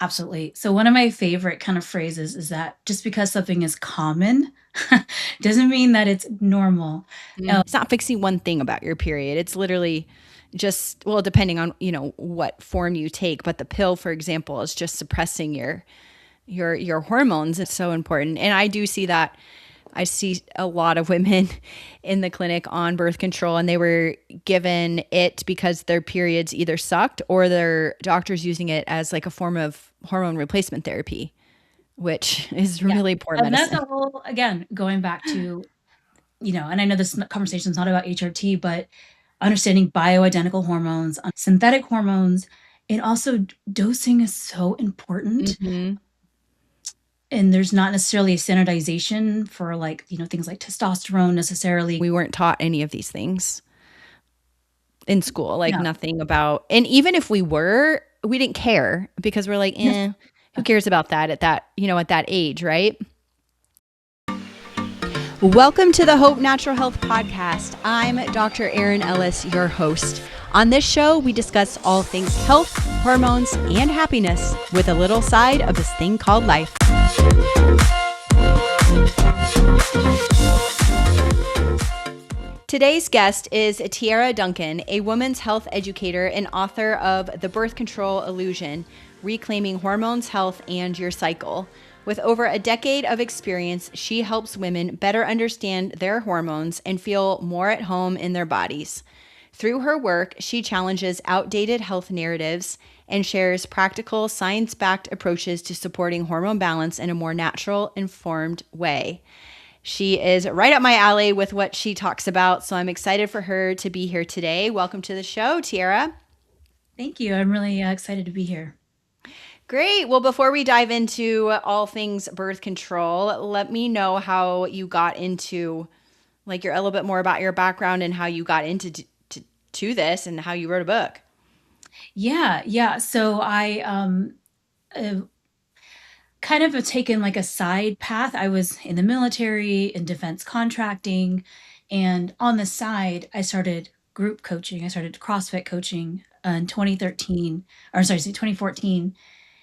Absolutely. So one of my favorite kind of phrases is that just because something is common doesn't mean that it's normal. It's not fixing one thing about your period. It's literally just, well, depending on, what form you take, but the pill, for example, is just suppressing your hormones. It's so important. And I do see that. I see a lot of women in the clinic on birth control, and they were given it because their periods either sucked or their doctors using it as like a form of hormone replacement therapy, which is Yeah. really poor And that's medicine. a whole, again, going back to, and I know this conversation is not about HRT, but understanding bioidentical hormones, synthetic hormones, and also dosing is so important. Hmm. And there's not necessarily a standardization for like, things like testosterone necessarily. We weren't taught any of these things in school, like Yeah. nothing about, and even if we were, we didn't care because we're like, Yes. who cares about that at that, at that age, right? Welcome to the Hope Natural Health Podcast. I'm Dr. Erin Ellis, your host. On this show, we discuss all things health, hormones, and happiness with a little side of this thing called life. Today's guest is Tierra Duncan, a women's health educator and author of The Birth Control Illusion, Reclaiming Hormones, Health, and Your Cycle. With over a decade of experience, she helps women better understand their hormones and feel more at home in their bodies. Through her work, she challenges outdated health narratives and shares practical, science-backed approaches to supporting hormone balance in a more natural, informed way. She is right up my alley with what she talks about, so I'm excited for her to be here today. Welcome to the show, Tiara. Thank you. I'm really excited to be here. Great. Well, before we dive into all things birth control, let me know how you got into, like, a little bit more about your background and how you got into to this and how you wrote a book. Yeah. So I uh, kind of have taken like a side path. I was in the military, in defense contracting, and on the side, I started group coaching. I started CrossFit coaching in 2013, or sorry, 2014.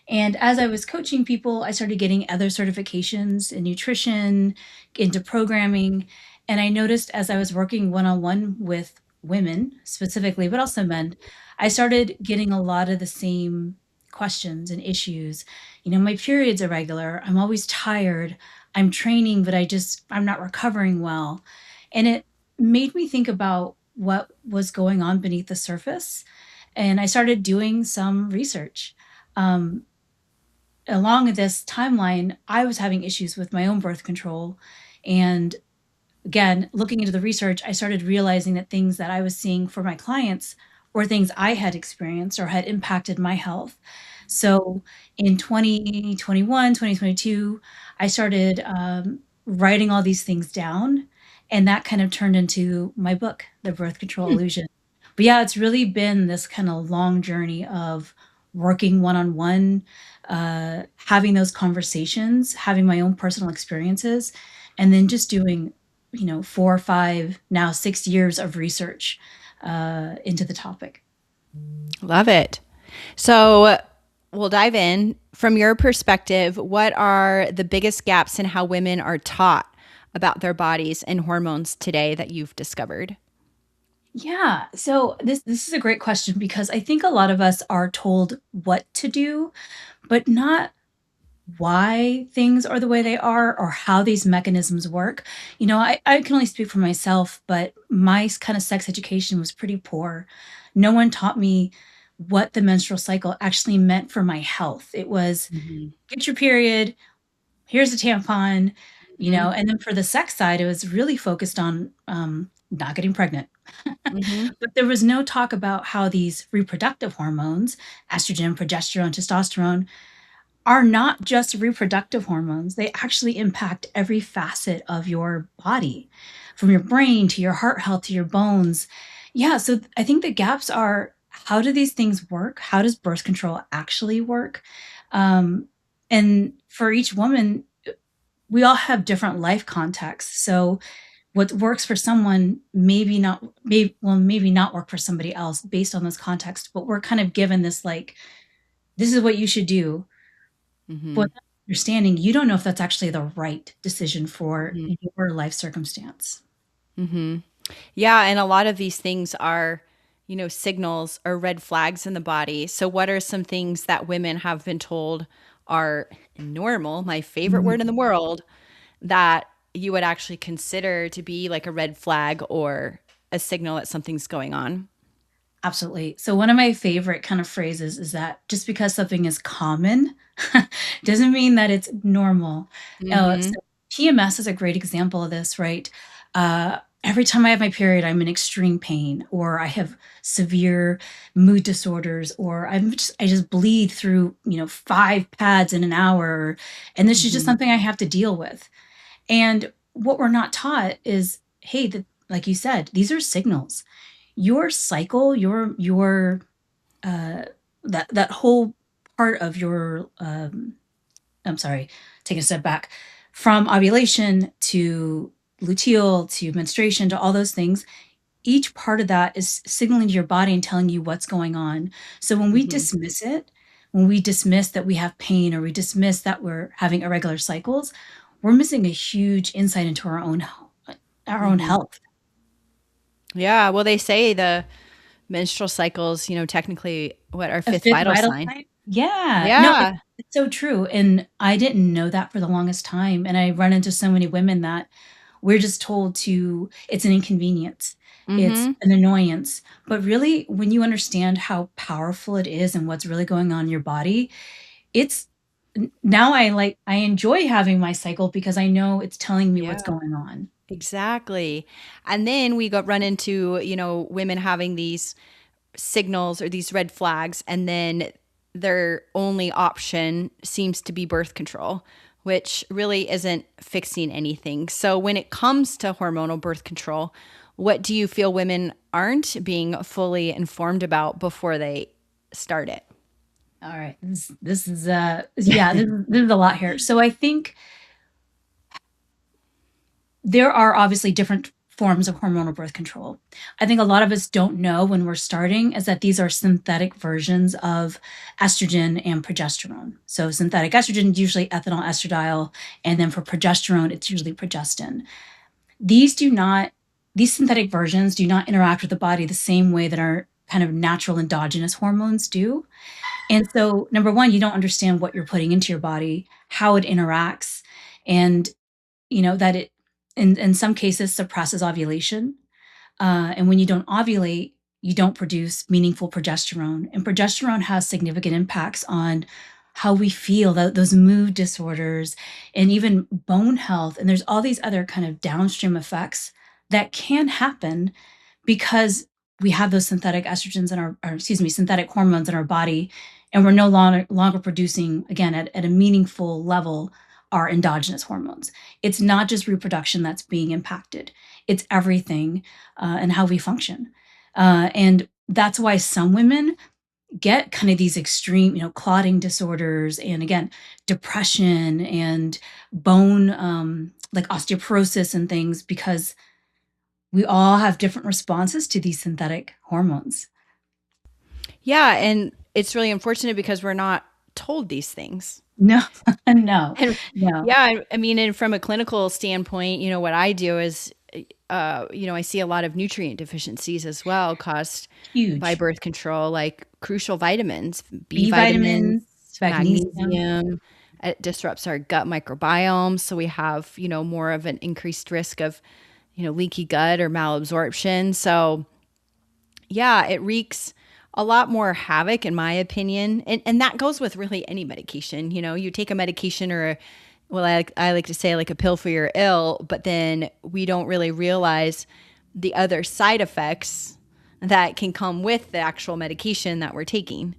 And as I was coaching people, I started getting other certifications in nutrition, into programming. And I noticed as I was working one on one with women specifically, but also men, I started getting a lot of the same questions and issues. My period's irregular. I'm always tired. I'm training, but I'm not recovering well. And it made me think about what was going on beneath the surface. And I started doing some research. Um, Along this timeline, I was having issues with my own birth control. And again, looking into the research, I started realizing that things that I was seeing for my clients were things I had experienced or had impacted my health. So in 2021, 2022, I started writing all these things down. And that kind of turned into my book, The Birth Control Hmm. Illusion. But yeah, it's really been this kind of long journey of working one on one, having those conversations, having my own personal experiences, and then just doing, 4 or 5, now 6 years of research into the topic. Love it. So we'll dive in. From your perspective, what are the biggest gaps in how women are taught about their bodies and hormones today that you've discovered? Yeah. So this is a great question because I think a lot of us are told what to do, but not why things are the way they are or how these mechanisms work. I can only speak for myself, but my kind of sex education was pretty poor. No one taught me what the menstrual cycle actually meant for my health. It was Hmm. get your period, here's a tampon, Hmm. and then for the sex side, it was really focused on not getting pregnant. Hmm. But there was no talk about how these reproductive hormones, estrogen, progesterone, testosterone, are not just reproductive hormones. They actually impact every facet of your body, from your brain to your heart health to your bones. Yeah, so I think the gaps are, how do these things work? How does birth control actually work? Um, and for each woman, we all have different life contexts. So what works for someone maybe not work for somebody else based on this context. But we're kind of given this, like, this is what you should do. Mm-hmm. But understanding, you don't know if that's actually the right decision for Mm-hmm. your life circumstance. Mm-hmm. Yeah, and a lot of these things are, signals or red flags in the body. So, what are some things that women have been told are normal, my favorite word in the Mhm. world, that you would actually consider to be like a red flag or a signal that something's going on? Absolutely. So one of my favorite kind of phrases is that just because something is common doesn't mean that it's normal. Mm-hmm. So PMS is a great example of this, right? Every time I have my period, I'm in extreme pain, or I have severe mood disorders, or I just bleed through, 5 pads in an hour, and this is just Mm-hmm. something I have to deal with. And what we're not taught is, hey, like you said, these are signals. Your cycle, your uh, that whole part of your I'm sorry, take a step back, from ovulation to luteal to menstruation to all those things, each part of that is signaling to your body and telling you what's going on. So when we Mm-hmm. dismiss it, when we dismiss that we have pain, or we dismiss that we're having irregular cycles, we're missing a huge insight into our own Mm-hmm. health. Yeah. Well, they say the menstrual cycles, technically what our A fifth fifth vital vital sign. sign? Yeah. No, Yeah. it's so true, and I didn't know that for the longest time, and I run into so many women that we're just told to it's an inconvenience, it's Mm-hmm. an annoyance, but really, when you understand how powerful it is and what's really going on in your body, it's now I enjoy having my cycle because I know it's telling me what's Yeah. going on. Exactly. And then we got run into, women having these signals or these red flags, and then their only option seems to be birth control, which really isn't fixing anything. So when it comes to hormonal birth control, what do you feel women aren't being fully informed about before they start it? Alright, this is, yeah, this is a lot here. So I think there are obviously different forms of hormonal birth control. I think a lot of us don't know when we're starting is that these are synthetic versions of estrogen and progesterone. So synthetic estrogen, usually ethinyl estradiol, and then for progesterone, it's usually progestin. These do not, these synthetic versions do not interact with the body the same way that our kind of natural endogenous hormones do. And so, number one, you don't understand what you're putting into your body, how it interacts, and that it in some cases suppresses ovulation. And when you don't ovulate, you don't produce meaningful progesterone, and progesterone has significant impacts on how we feel, those mood disorders, and even bone health. And there's all these other kind of downstream effects that can happen because we have those synthetic estrogens in or excuse me, synthetic hormones in our body, and we're no longer producing, again, at a meaningful level, our endogenous hormones. It's not just reproduction that's being impacted, it's everything, and how we function. And that's why some women get kind of these extreme, clotting disorders, and again, depression and bone, like osteoporosis and things, because we all have different responses to these synthetic hormones. Yeah, and it's really unfortunate because we're not told these things. No, no, And no. yeah, I mean, and from a clinical standpoint, what I do is, I see a lot of nutrient deficiencies as well caused by Huge. birth control, like crucial vitamins, B B vitamins, vitamins, magnesium. magnesium. It disrupts our gut microbiome. So we have, more of an increased risk of, leaky gut or malabsorption. So yeah, it wreaks a lot more havoc, in my opinion. And that goes with really any medication. You take a medication or, well, I like to say like a pill for your ill, but then we don't really realize the other side effects that can come with the actual medication that we're taking,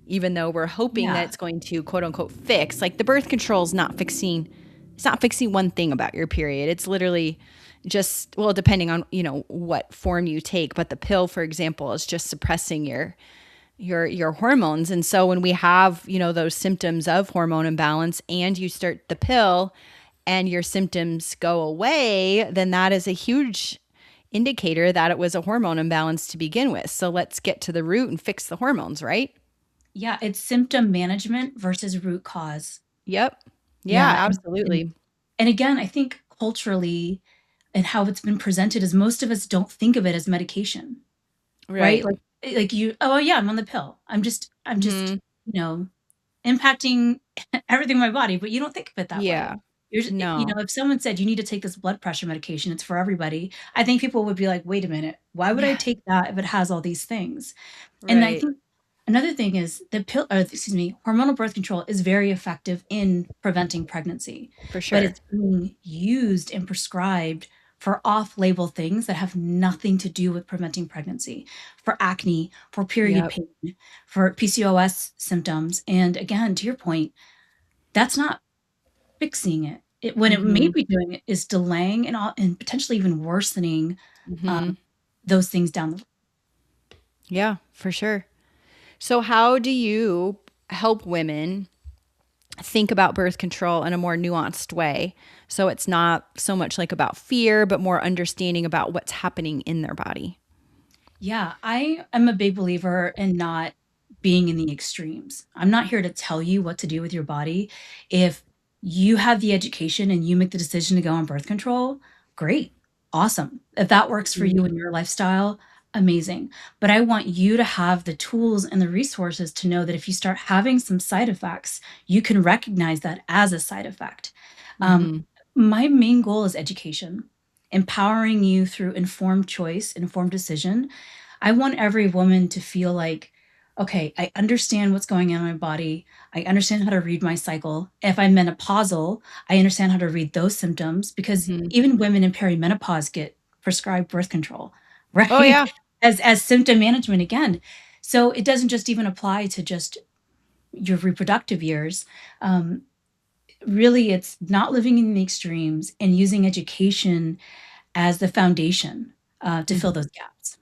even though we're hoping that Yeah. it's going to quote unquote fix. Like the birth control is not fixing, it's not fixing one thing about your period. It's literally just, well, depending on, what form you take, but the pill, for example, is just suppressing your hormones. And so when we have, those symptoms of hormone imbalance and you start the pill and your symptoms go away, then that is a huge indicator that it was a hormone imbalance to begin with. So let's get to the root and fix the hormones, right? Yeah, it's symptom management versus root cause. Yep. Yeah, Yeah, absolutely. and again, I think culturally and how it's been presented is most of us don't think of it as medication, right? Right. Like you, "Oh, yeah, I'm on the pill. I'm just, Mhm. you know, impacting everything in my body," but you don't think of it that way. Yeah. You're just No. if someone said, "You need to take this blood pressure medication, it's for everybody," I think people would be like, "Wait a minute, why would I Yeah. take that if it has all these things?" And I Right. think another thing is the pill excuse me, hormonal birth control is very effective in preventing pregnancy, For but sure. it's being used and prescribed for off-label things that have nothing to do with preventing pregnancy, for acne, for period Yep. pain, for PCOS symptoms, and again, to your point, that's not fixing it. When it may Mhm. be doing it is delaying and potentially even worsening, Mhm. um, those things down the Yeah, for sure. So how do you help women think about birth control in a more nuanced way? So it's not so much like about fear, but more understanding about what's happening in their body. Yeah, I am a big believer in not being in the extremes. I'm not here to tell you what to do with your body. If you have the education and you make the decision to go on birth control, great, awesome. If that works for Mhm. you and your lifestyle, amazing. But I want you to have the tools and the resources to know that if you start having some side effects, you can recognize that as a side effect. Um, Mhm. my main goal is education, empowering you through informed choice, informed decision. I want every woman to feel like, okay, I understand what's going on in my body. I understand how to read my cycle. If I'm menopausal, I understand how to read those symptoms because Mhm. even women in perimenopause get prescribed birth control, Oh right? yeah. As symptom management again. So it doesn't just even apply to just your reproductive years. Um, Really, it's not living in the extremes and using education as the foundation to fill Mhm. those gaps.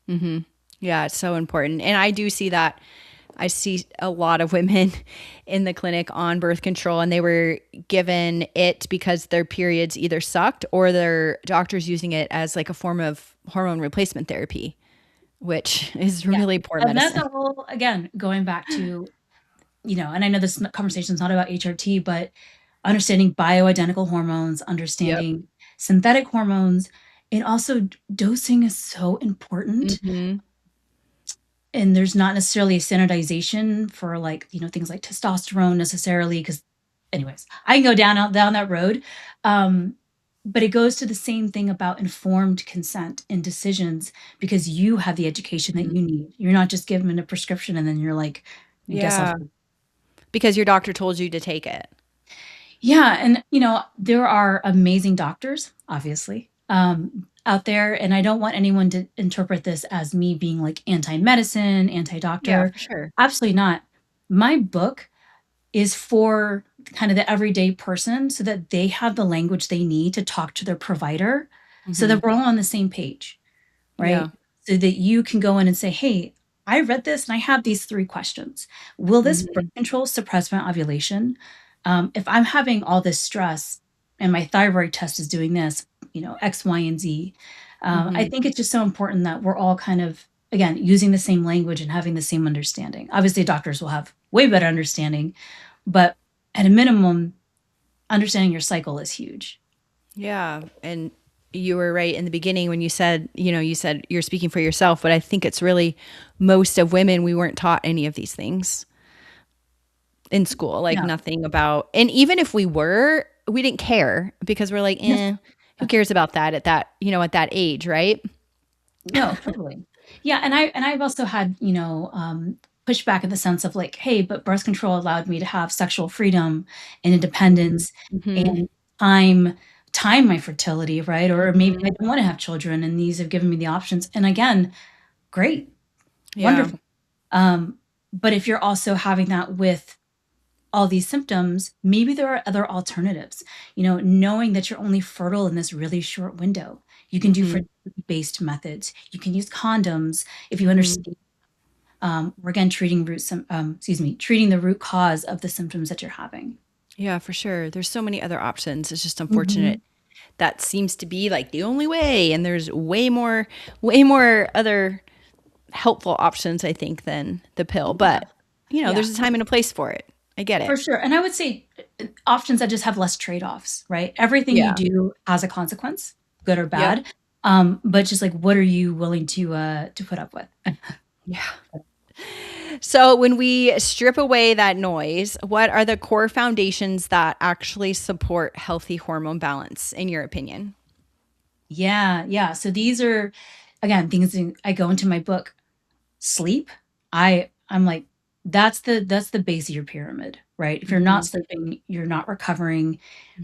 Mhm. Yeah, it's so important. And I do see that. I see a lot of women in the clinic on birth control, and they were given it because their periods either sucked or their doctors using it as like a form of hormone replacement therapy, which is Yeah, really poor and that's medicine. a whole again, going back to, and I know this conversation is not about HRT, but understanding bioidentical hormones, Yep. understanding synthetic hormones, and also dosing is so important. Mhm. And there's not necessarily a standardization for like, things like testosterone necessarily, because anyways, I can go down that road. Um, but it goes to the same thing about informed consent and decisions because you have the education that Mhm. you need. You're not just given a prescription and then you're like, I guess I'll Yeah, because your doctor told you to take it. yeah, and there are amazing doctors, obviously, out there, and I don't want anyone to interpret this as me being like anti-medicine, Yeah, anti-doctor. for sure. Absolutely not. My book is for kind of the everyday person so that they have the language they need to talk to their provider so that Mhm. we're all on the same page, Yeah. right? So that you can go in and say, "Hey, I read this and I have these 3 questions. Will this birth Mhm. control suppress my ovulation? If I'm having all this stress and my thyroid test is doing this, X, Y, and Z." I Mhm. think it's just so important that we're all kind of, again, using the same language and having the same understanding. Obviously, doctors will have way better understanding, but at a minimum, understanding your cycle is huge. Yeah, and you were right in the beginning when you said, you said you're speaking for yourself, but I think it's really most of women, we weren't taught any of these things in school, like Yeah. nothing about, and even if we were, we didn't care because we're like, Yes. who cares about that at that, at that age, right? No, totally. Yeah, and I've also had, pushback in the sense of like, "Hey, but birth control allowed me to have sexual freedom and Mhm. independence Mhm. and time my fertility," right? Or maybe I Mhm. don't wanna have children, and these have given me the options. And again, great, Yeah. wonderful. Um, but if you're also having that with all these symptoms, maybe there are other alternatives. Knowing that you're only fertile in this really short window. You can do Mhm. fertility-based methods. You can use condoms if you Mhm. understand. We're again treating the root cause of the symptoms that you're having. Yeah, for sure. There's so many other options. It's just unfortunate Mhm. that seems to be like the only way, and there's way more other helpful options, I think, than the pill. Yeah, But, yeah, there's a time and a place for it. I get it. for sure. And I would say, options that just have less trade-offs, right? Everything you Yeah. do has a consequence, good or Yep. bad. But just like, what are you willing to put up with? Yeah. So, when we strip away that noise, what are the core foundations that actually support healthy hormone balance, in your opinion? Yeah, yeah. So these are, again, things that I go into my book. Sleep. I'm like, that's the base of your pyramid, right? If you're not Hmm. sleeping, you're not recovering.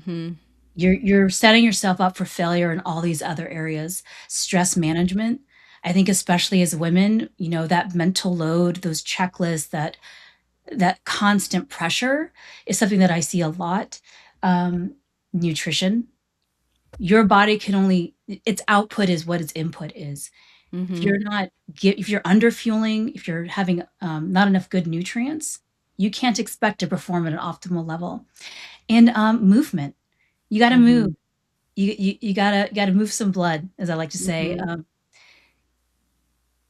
Hmm. You're setting yourself up for failure in all these other areas. Stress management. I think especially as women, that mental load, those checklists, that constant pressure is something that I see a lot. Nutrition. Your body can only its output is what its input is. If Hmm. you're not if you're underfueling, if you're having, not enough good nutrients, you can't expect to perform at an optimal level. And, movement. You gotta move. Hmm. You gotta move some blood, as I like to say. Hmm.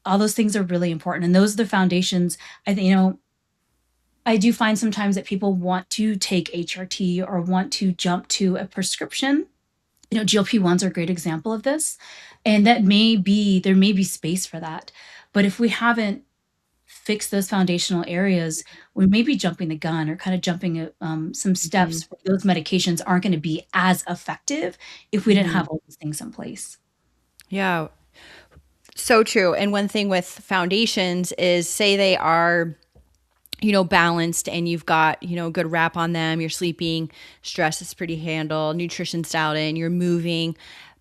All those things are really important, and those are the foundations. I think, I do find sometimes that people want to take HRT or want to jump to a prescription. GLP-1s are a great example of this, and there may be space for that. But if we haven't fixed those foundational areas, we may be jumping the gun or kind of jumping some Hmm. steps where those medications aren't going to be as effective if we didn't Hmm. have all these things in place. Yeah. So true. And one thing with foundations is, say they are, balanced, and you've got, good wrap on them, you're sleeping, stress is pretty handled, nutrition's dialed in, you're moving.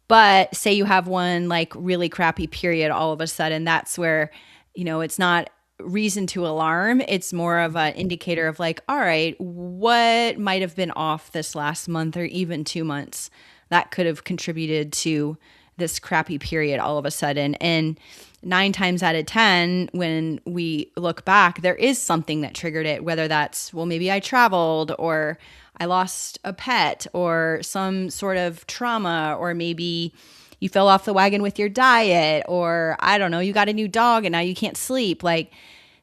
But say you have one like really crappy period all of a sudden, that's where, it's not reason to alarm. It's more of an indicator of like, all right, what might have been off this last month or even 2 months that could have contributed to this crappy period all of a sudden. And 9 times out of 10, when we look back, there is something that triggered it, whether that's, well, maybe I traveled, or I lost a pet, or some sort of trauma, or maybe you fell off the wagon with your diet, or I don't know, you got a new dog and now you can't sleep. Like,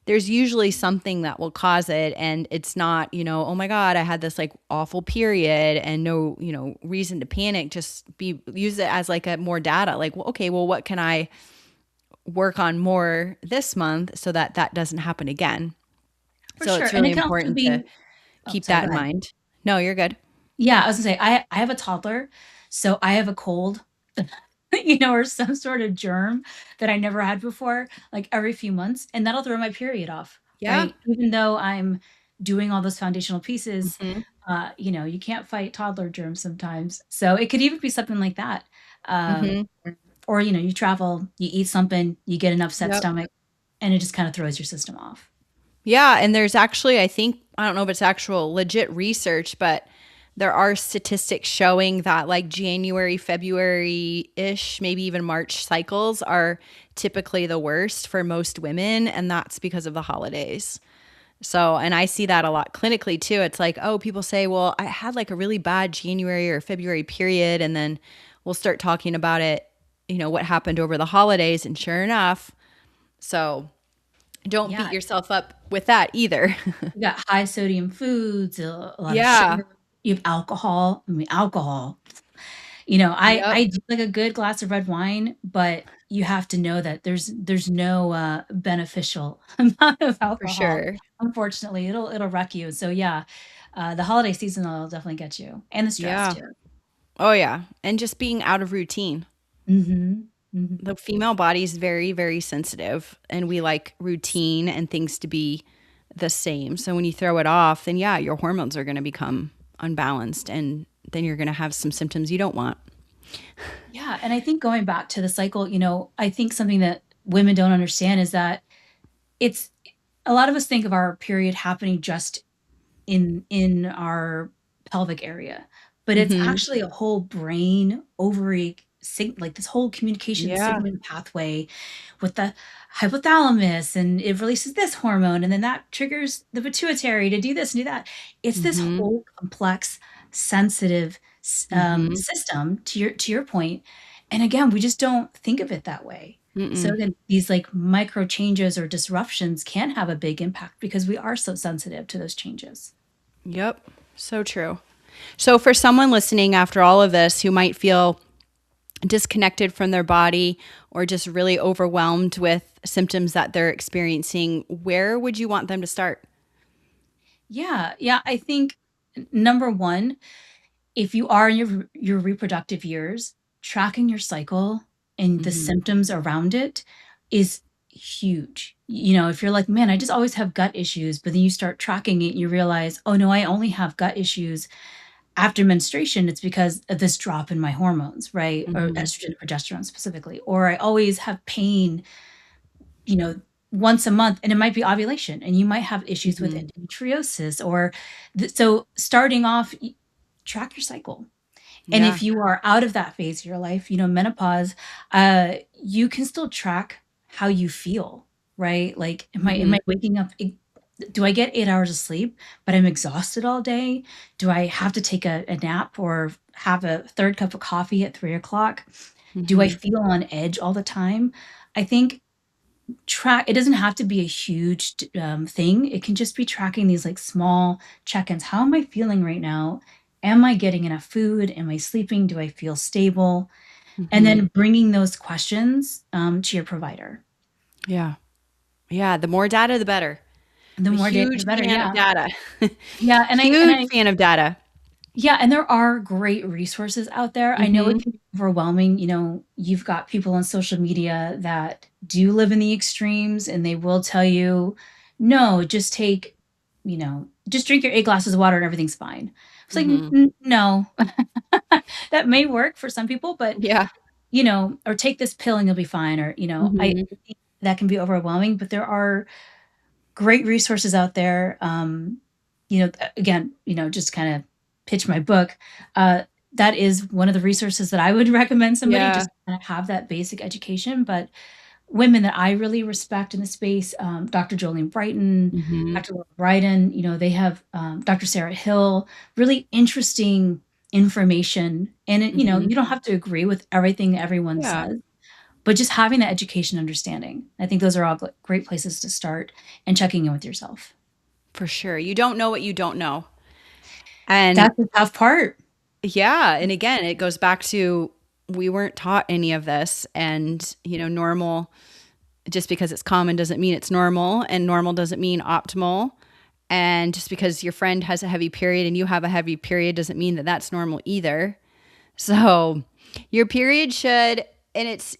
there's usually something that will cause it. And it's not, oh my God, I had this like awful period and no, reason to panic. Just use it as like a more data. Like, well, okay, well, what can I work on more this month so that that doesn't happen again? For So sure. it's And really it can also important to be, oh, keep sorry, that go in ahead. mind. No, you're good. Yeah, I was gonna say, I have a toddler, so I have a cold, or some sort of germ that I never had before, like every few months, and that'll throw my period off, Yeah. right? Even though I'm doing all those foundational pieces, Hmm. you can't fight toddler germs sometimes. So it could even be something like that. Hmm. Or, you travel, you eat something, you get an upset Yep. stomach, and it just kind of throws your system off. Yeah, and there's actually, I think, I don't know if it's actual legit research, but there are statistics showing that like January, February ish, maybe even March cycles are typically the worst for most women. And that's because of the holidays. So, and I see that a lot clinically too. It's like, oh, people say, well, I had like a really bad January or February period. And then we'll start talking about it, what happened over the holidays. And sure enough, so don't beat Yeah, yourself up with that either. you got high sodium foods, a lot of Yeah. sugar. You have alcohol. I mean, alcohol. Yep. I do like a good glass of red wine, but you have to know that there's no, beneficial amount of For alcohol. sure. Unfortunately, it'll wreck you. So, yeah, the holiday season will definitely get you, and the stress Yeah. too. Oh, yeah. And just being out of routine. Mhm. Mhm. The female body is very, very sensitive, and we like routine and things to be the same. So when you throw it off, then yeah, your hormones are going to become unbalanced, and then you're going to have some symptoms you don't want. Yeah, and I think going back to the cycle, I think something that women don't understand is that it's a lot of us think of our period happening just in our pelvic area, but it's Hmm. actually a whole brain ovary like this whole communication Yeah. signaling pathway with the hypothalamus, and it releases this hormone, and then that triggers the pituitary to do this and do that. It's this Hmm. whole complex, sensitive Hmm. system, to your point. And again, we just don't think of it that way. So Mm-mm. again, these like micro changes or disruptions can have a big impact because we are so sensitive to those changes. Yep. So true. So, for someone listening after all of this who might feel disconnected from their body or just really overwhelmed with symptoms that they're experiencing, where would you want them to start? Yeah, yeah, I think number one, if you are in your reproductive years, tracking your cycle and the Hmm. symptoms around it is huge. You know, if you're like, man, I just always have gut issues, but then you start tracking it, you realize, oh no, I only have gut issues after menstruation. It's because of this drop in my hormones, right? Or Hmm. estrogen, progesterone specifically. Or I always have pain, you know, once a month, and it might be ovulation, and you might have issues with Hmm. endometriosis. Or so starting off, track your cycle. And Yeah. if you are out of that phase of your life, you know, menopause, you can still track how you feel, right? Like, am I Hmm. waking up? Do I get 8 hours of sleep, but I'm exhausted all day? Do I have to take a nap or have a third cup of coffee at 3 o'clock? Do I Hmm. feel on edge all the time? I think it doesn't have to be a huge thing. It can just be tracking these like small check-ins. How am I feeling right now? Am I getting enough food? Am I sleeping? Do I feel stable? And Hmm. then bringing those questions to your provider. Yeah. Yeah. The more data, the better. The I'm a more data, the huge better. fan of Yeah, data. yeah, Huge fan of data. yeah, and there are great resources out there. I know it Hmm. can be overwhelming. You know, you've got people on social media that do live in the extremes, and they will tell you, no, just take, just drink your 8 glasses of water and everything's fine. It's like, Hmm. No, that may work for some people, but, Yeah. or take this pill and you'll be fine. Or, I Hmm. think that can be overwhelming, but there are great resources out there. Again, just kind of pitch my book. Uh, that is one of the resources that I would recommend somebody Yeah. just kind of have that basic education. But women that I really respect in the space, Dr. Jolene Brighton, Hmm. Dr. Laura Bryden, they have Dr. Sarah Hill, really interesting information. And Hmm. you don't have to agree with everything everyone Yeah. says, but just having that education understanding. I think those are all great places to start and checking in with yourself. For sure. You don't know what you don't know. And That's the tough part. yeah, and again, it goes back to we weren't taught any of this and, normal just because it's common doesn't mean it's normal and normal doesn't mean optimal. And just because your friend has a heavy period and you have a heavy period doesn't mean that that's normal either. So, your period should and it's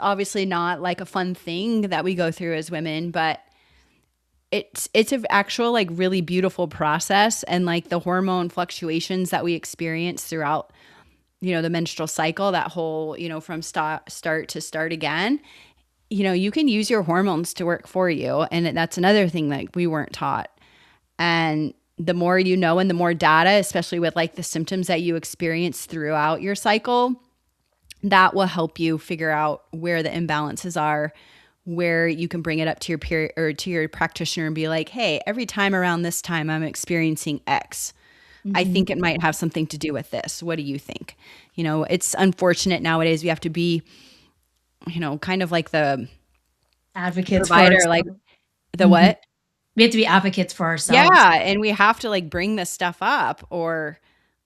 obviously not like a fun thing that we go through as women, but it's an actual like really beautiful process and like the hormone fluctuations that we experience throughout the menstrual cycle, that whole from start to start again, you can use your hormones to work for you, and that's another thing that we weren't taught. And the more you know and the more data, especially with like the symptoms that you experience throughout your cycle, that will help you figure out where the imbalances are, where you can bring it up to your peer or to your practitioner and be like, hey, every time around this time I'm experiencing X. I Hmm. think it might have something to do with this. What do you think? It's unfortunate nowadays we have to be, kind of like the Advocates for provider, like ourselves. the Hmm. what? We have to be advocates for ourselves. Yeah, and we have to like bring this stuff up or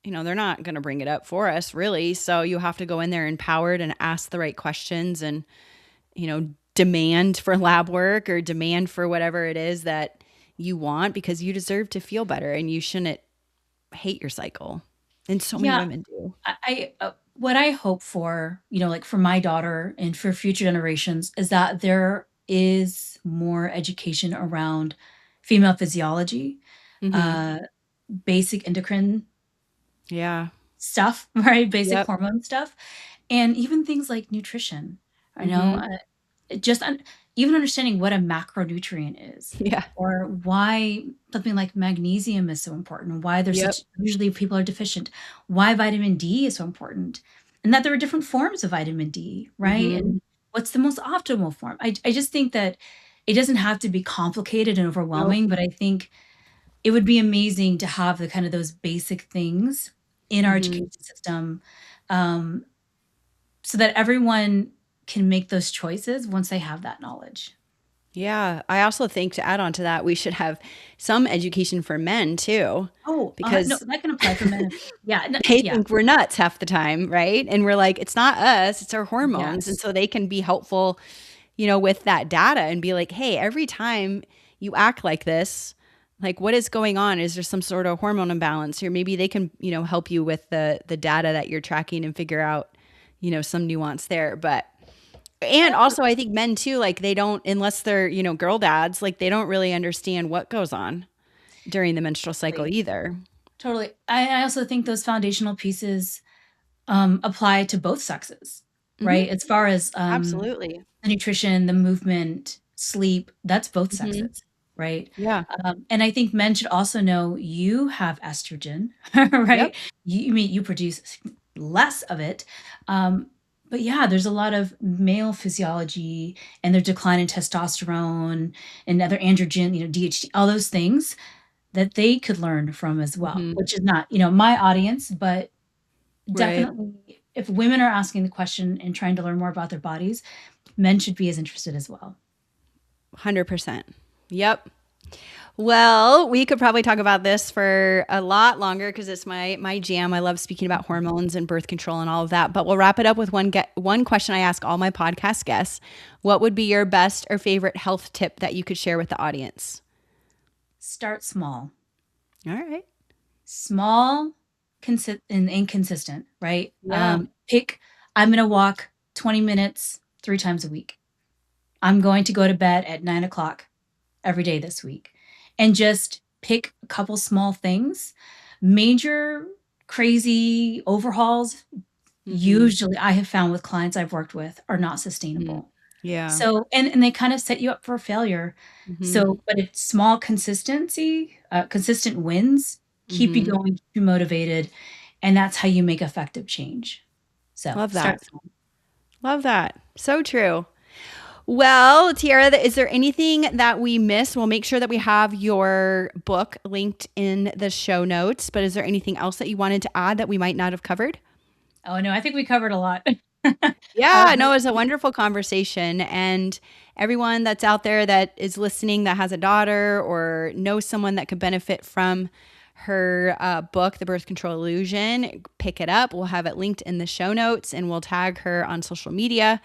they're not going to bring it up for us really. So you have to go in there empowered and ask the right questions and demand for lab work or demand for whatever it is that you want because you deserve to feel better and you shouldn't hate your cycle. And so many Yeah, women do. what I hope for, like for my daughter and for future generations, is that there is more education around female physiology, Mhm. uh, basic endocrine Yeah. stuff, right? Basic Yep. hormone stuff, and even things like nutrition. I know, Mhm. just even understanding what a macronutrient is, Yeah. or why something like magnesium is so important, why there's Yep. such usually people are deficient, why vitamin D is so important, and that there are different forms of vitamin D, right? Mhm. And what's the most optimal form? I just think that it doesn't have to be complicated and Nope. overwhelming, but I think it would be amazing to have the kind of those basic things in our Mhm. education system, um, so that everyone can make those choices once they have that knowledge. Yeah. I also think to add on to that, we should have some education for men too, Oh, no, because that can apply for men. Yeah, they yeah, think we're nuts half the time, right? And we're like, it's not us, it's our hormones. And yes. so they can be helpful, with that data and be like, hey, every time you act like this, like what is going on? Is there some sort of hormone imbalance? Or maybe they can, help you with the data that you're tracking and figure out, some nuance there. But and Yeah, also I think men too, like they don't, unless they're, girl dads, like they don't really understand what goes on during the menstrual cycle totally. either. Totally. I also think those foundational pieces apply to both sexes, Hmm. right? As far as Absolutely. the nutrition, the movement, sleep, that's both Hmm. sexes, right? Yeah. And I think men should also know you have estrogen, Yep. right? You produce less of it. Um, but yeah, there's a lot of male physiology and their decline in testosterone and other androgen, DHT, all those things that they could learn from as well, Hmm. which is not, my audience, but Right. definitely if women are asking the question and trying to learn more about their bodies, men should be as interested as well. 100%. Yep. Well, we could probably talk about this for a lot longer because it's my jam. I love speaking about hormones and birth control and all of that. But we'll wrap it up with one question I ask all my podcast guests. What would be your best or favorite health tip that you could share with the audience? Start small. All right. Small, and inconsistent, right? Yeah. Pick, I'm going to walk 20 minutes 3 times a week. I'm going to go to bed at 9 o'clock every day this week. And just pick a couple small things. Major, crazy overhauls, Mm-hmm. usually I have found with clients I've worked with, are not Hmm. sustainable. Yeah. So, and they kind of set you up for failure. Mm-hmm. So, but if small consistent wins keep you Mm-hmm. going, keep you motivated, and that's how you make effective change. So Love start that. small. Love that. So true. Well, Tiara, is there anything that we missed? We'll make sure that we have your book linked in the show notes. But is there anything else that you wanted to add that we might not have covered? Oh no, I think we covered a lot. Yeah, Um, no, it was a wonderful conversation. And everyone that's out there that is listening that has a daughter or knows someone that could benefit from her book, The Birth Control Illusion, pick it up. We'll have it linked in the show notes and we'll tag her on social media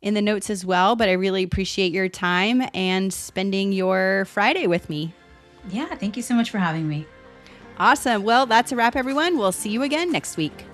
in the notes as well. But I really appreciate your time and spending your Friday with me. yeah, thank you so much for having me. Awesome. Well, that's a wrap, everyone. We'll see you again next week.